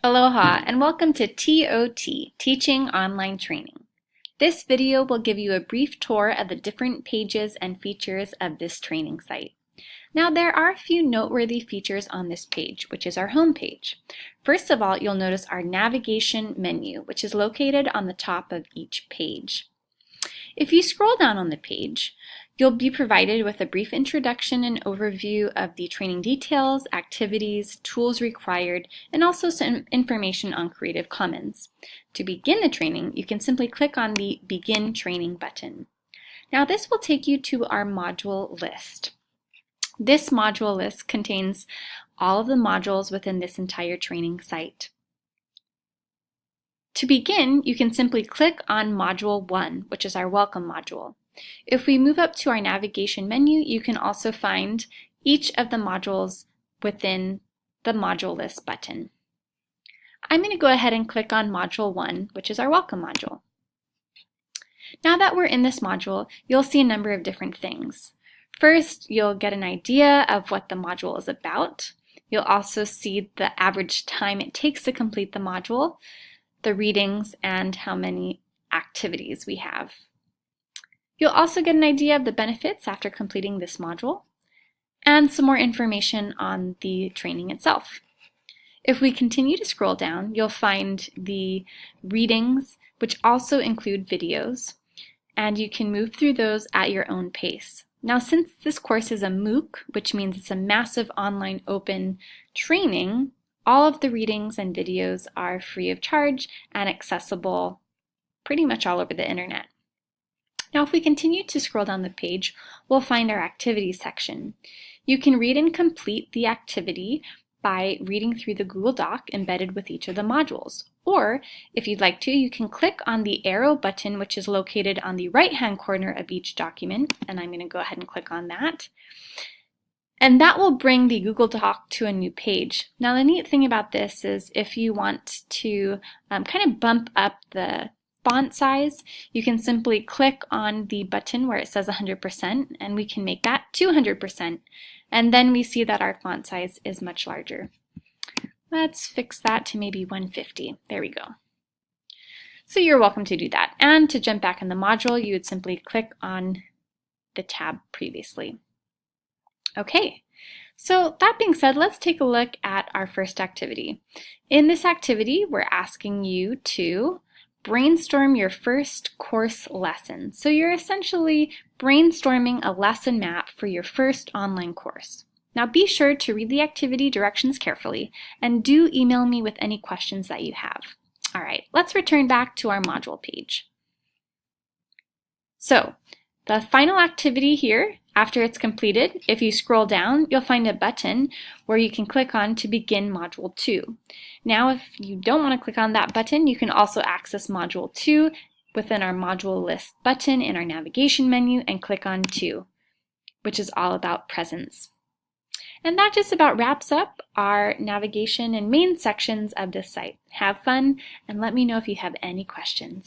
Aloha and welcome to TOT, Teaching Online Training. This video will give you a brief tour of the different pages and features of this training site. Now there are a few noteworthy features on this page, which is our home page. First of all, you'll notice our navigation menu, which is located on the top of each page. If you scroll down on the page, you'll be provided with a brief introduction and overview of the training details, activities, tools required, and also some information on Creative Commons. To begin the training, you can simply click on the Begin Training button. Now this will take you to our module list. This module list contains all of the modules within this entire training site. To begin, you can simply click on Module 1, which is our Welcome module. If we move up to our navigation menu, you can also find each of the modules within the Module List button. I'm going to go ahead and click on Module 1, which is our Welcome module. Now that we're in this module, you'll see a number of different things. First, you'll get an idea of what the module is about. You'll also see the average time it takes to complete the module, the readings, and how many activities we have. You'll also get an idea of the benefits after completing this module, and some more information on the training itself. If we continue to scroll down, you'll find the readings, which also include videos, and you can move through those at your own pace. Now, since this course is a MOOC, which means it's a massive online open training, all of the readings and videos are free of charge and accessible pretty much all over the internet. Now, if we continue to scroll down the page, we'll find our activities section. You can read and complete the activity by reading through the Google Doc embedded with each of the modules. Or, if you'd like to, you can click on the arrow button, which is located on the right-hand corner of each document, and I'm going to go ahead and click on that. And that will bring the Google Doc to a new page. Now the neat thing about this is if you want to kind of bump up the font size, you can simply click on the button where it says 100% and we can make that 200%. And then we see that our font size is much larger. Let's fix that to maybe 150. There we go. So you're welcome to do that. And to jump back in the module, you would simply click on the tab previously. Okay, so that being said, let's take a look at our first activity. In this activity, we're asking you to brainstorm your first course lesson. So you're essentially brainstorming a lesson map for your first online course. Now be sure to read the activity directions carefully and do email me with any questions that you have. All right, let's return back to our module page. So the final activity here, after it's completed, if you scroll down, you'll find a button where you can click on to begin Module 2. Now, if you don't want to click on that button, you can also access Module 2 within our Module List button in our navigation menu and click on 2, which is all about presence. And that just about wraps up our navigation and main sections of this site. Have fun, and let me know if you have any questions.